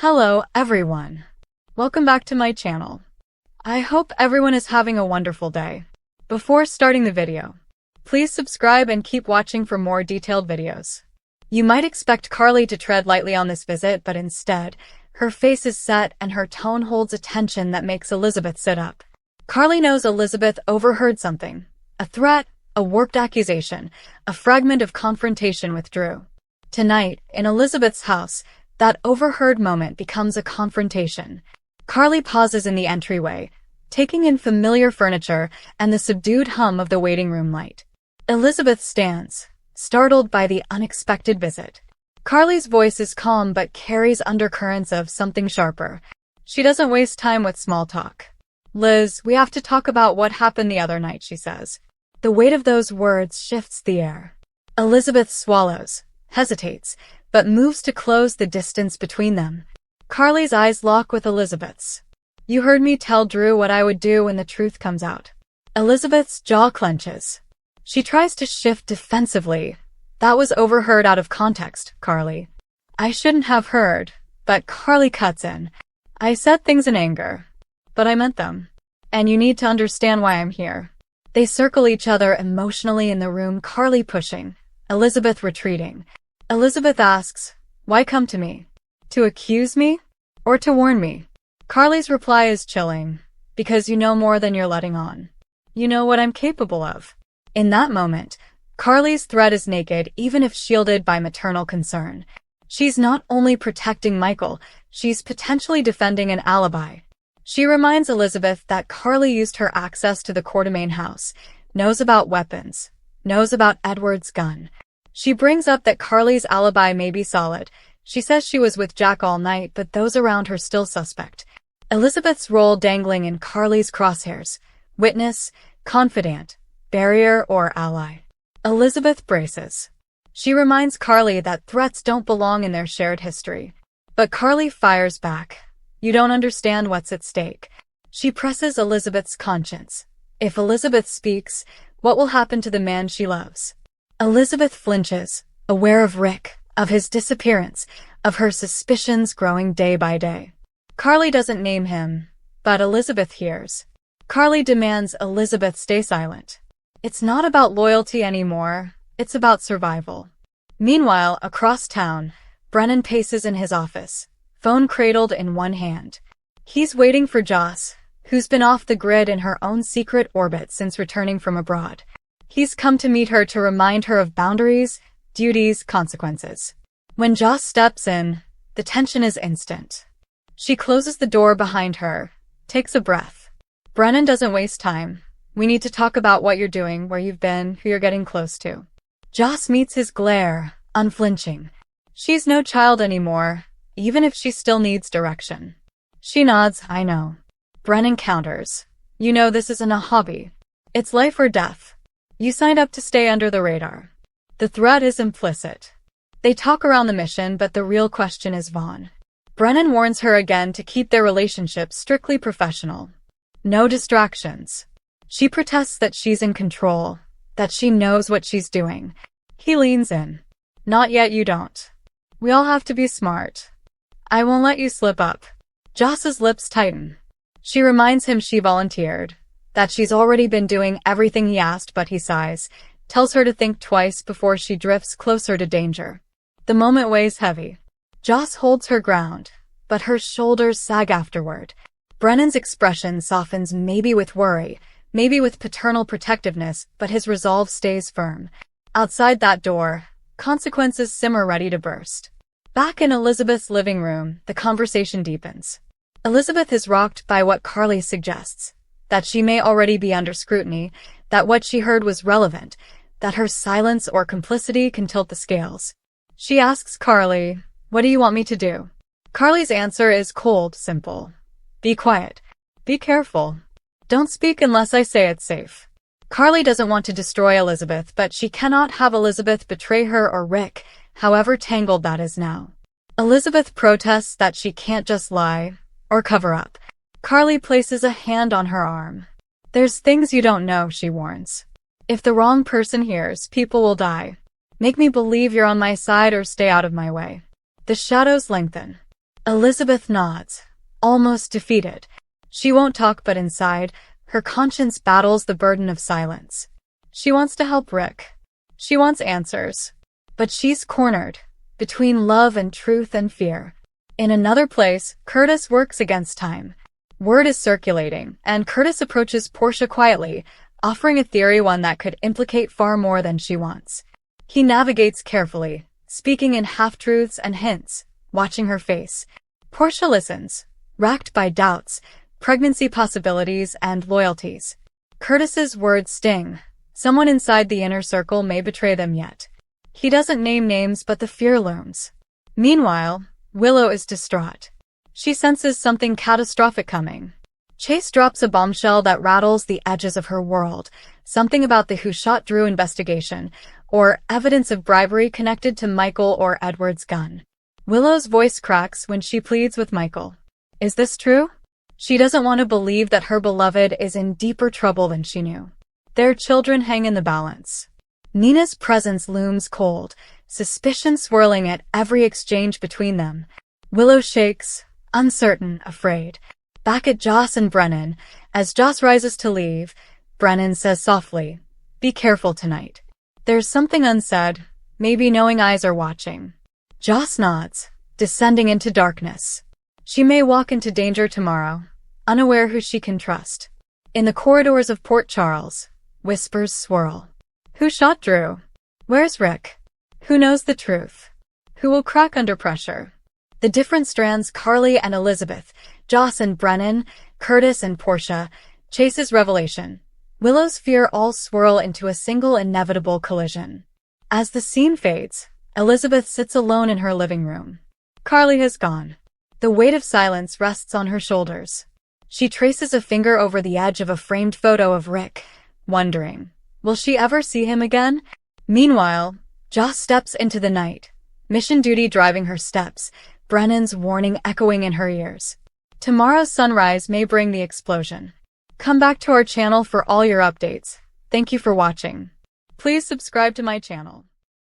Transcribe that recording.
Hello, everyone. Welcome back to my channel. I hope everyone is having a wonderful day. Before starting the video, please subscribe and keep watching for more detailed videos. You might expect Carly to tread lightly on this visit, but instead, her face is set and her tone holds a tension that makes Elizabeth sit up. Carly knows Elizabeth overheard something. A threat, a warped accusation, a fragment of confrontation with Drew. Tonight, in Elizabeth's house, that overheard moment becomes a confrontation. Carly pauses in the entryway, taking in familiar furniture and the subdued hum of the waiting room light. Elizabeth stands, startled by the unexpected visit. Carly's voice is calm but carries undercurrents of something sharper. She doesn't waste time with small talk. "Liz, we have to talk about what happened the other night," she says. The weight of those words shifts the air. Elizabeth swallows, hesitates, but moves to close the distance between them. Carly's eyes lock with Elizabeth's. "You heard me tell Drew what I would do when the truth comes out." Elizabeth's jaw clenches. She tries to shift defensively. "That was overheard out of context, Carly." "I shouldn't have heard," but Carly cuts in. "I said things in anger, but I meant them. And you need to understand why I'm here." They circle each other emotionally in the room, Carly pushing, Elizabeth retreating. Elizabeth asks, "Why come to me? To accuse me? Or to warn me?" Carly's reply is chilling. "Because you know more than you're letting on. You know what I'm capable of." In that moment, Carly's threat is naked, even if shielded by maternal concern. She's not only protecting Michael, she's potentially defending an alibi. She reminds Elizabeth that Carly used her access to the Quartermain house, knows about weapons, knows about Edward's gun. She brings up that Carly's alibi may be solid. She says she was with Jack all night, but those around her still suspect. Elizabeth's role dangling in Carly's crosshairs. Witness, confidant, barrier, or ally. Elizabeth braces. She reminds Carly that threats don't belong in their shared history. But Carly fires back. "You don't understand what's at stake." She presses Elizabeth's conscience. If Elizabeth speaks, what will happen to the man she loves? Elizabeth flinches, aware of Rick, of his disappearance, of her suspicions growing day by day. Carly doesn't name him, but Elizabeth hears. Carly demands Elizabeth stay silent. It's not about loyalty anymore, it's about survival. Meanwhile, across town, Brennan paces in his office, phone cradled in one hand. He's waiting for Joss, who's been off the grid in her own secret orbit since returning from abroad. He's come to meet her to remind her of boundaries, duties, consequences. When Joss steps in, the tension is instant. She closes the door behind her, takes a breath. "Brennan doesn't waste time. We need to talk about what you're doing, where you've been, who you're getting close to." Joss meets his glare, unflinching. She's no child anymore, even if she still needs direction. She nods. "I know." Brennan counters. "You know this isn't a hobby. It's life or death. You signed up to stay under the radar." The threat is implicit. They talk around the mission, but the real question is Vaughn. Brennan warns her again to keep their relationship strictly professional. No distractions. She protests that she's in control, that she knows what she's doing. He leans in. "Not yet, you don't. We all have to be smart. I won't let you slip up." Joss's lips tighten. She reminds him she volunteered, that she's already been doing everything he asked, but he sighs, tells her to think twice before she drifts closer to danger. The moment weighs heavy. Joss holds her ground, but her shoulders sag afterward. Brennan's expression softens, maybe with worry, maybe with paternal protectiveness, but his resolve stays firm. Outside that door, consequences simmer ready to burst. Back in Elizabeth's living room, the conversation deepens. Elizabeth is rocked by what Carly suggests. That she may already be under scrutiny, that what she heard was relevant, that her silence or complicity can tilt the scales. She asks Carly, "What do you want me to do?" Carly's answer is cold, simple. "Be quiet. Be careful. Don't speak unless I say it's safe." Carly doesn't want to destroy Elizabeth, but she cannot have Elizabeth betray her or Rick, however tangled that is now. Elizabeth protests that she can't just lie or cover up. Carly places a hand on her arm. "There's things you don't know," she warns. "If the wrong person hears, people will die. Make me believe you're on my side or stay out of my way." The shadows lengthen. Elizabeth nods, almost defeated. She won't talk, but inside, her conscience battles the burden of silence. She wants to help Rick. She wants answers. But she's cornered, between love and truth and fear. In another place, Curtis works against time. Word is circulating, and Curtis approaches Portia quietly, offering a theory, one that could implicate far more than she wants. He navigates carefully, speaking in half-truths and hints, watching her face. Portia listens, racked by doubts, pregnancy possibilities, and loyalties. Curtis's words sting. Someone inside the inner circle may betray them yet. He doesn't name names, but the fear looms. Meanwhile, Willow is distraught. She senses something catastrophic coming. Chase drops a bombshell that rattles the edges of her world, something about the Who Shot Drew investigation, or evidence of bribery connected to Michael or Edward's gun. Willow's voice cracks when she pleads with Michael. Is this true? She doesn't want to believe that her beloved is in deeper trouble than she knew. Their children hang in the balance. Nina's presence looms cold, suspicion swirling at every exchange between them. Willow shakes, uncertain, afraid. Back at Joss and Brennan, as Joss rises to leave, Brennan says softly, "Be careful tonight. There's something unsaid, maybe knowing eyes are watching." Joss nods, descending into darkness. She may walk into danger tomorrow, unaware who she can trust. In the corridors of Port Charles, whispers swirl. Who shot Drew? Where's Rick? Who knows the truth? Who will crack under pressure? The different strands, Carly and Elizabeth, Joss and Brennan, Curtis and Portia, Chase's revelation, Willow's fear, all swirl into a single inevitable collision. As the scene fades, Elizabeth sits alone in her living room. Carly has gone. The weight of silence rests on her shoulders. She traces a finger over the edge of a framed photo of Rick, wondering, will she ever see him again? Meanwhile, Joss steps into the night, mission duty driving her steps, Brennan's warning echoing in her ears. Tomorrow's sunrise may bring the explosion. Come back to our channel for all your updates. Thank you for watching. Please subscribe to my channel.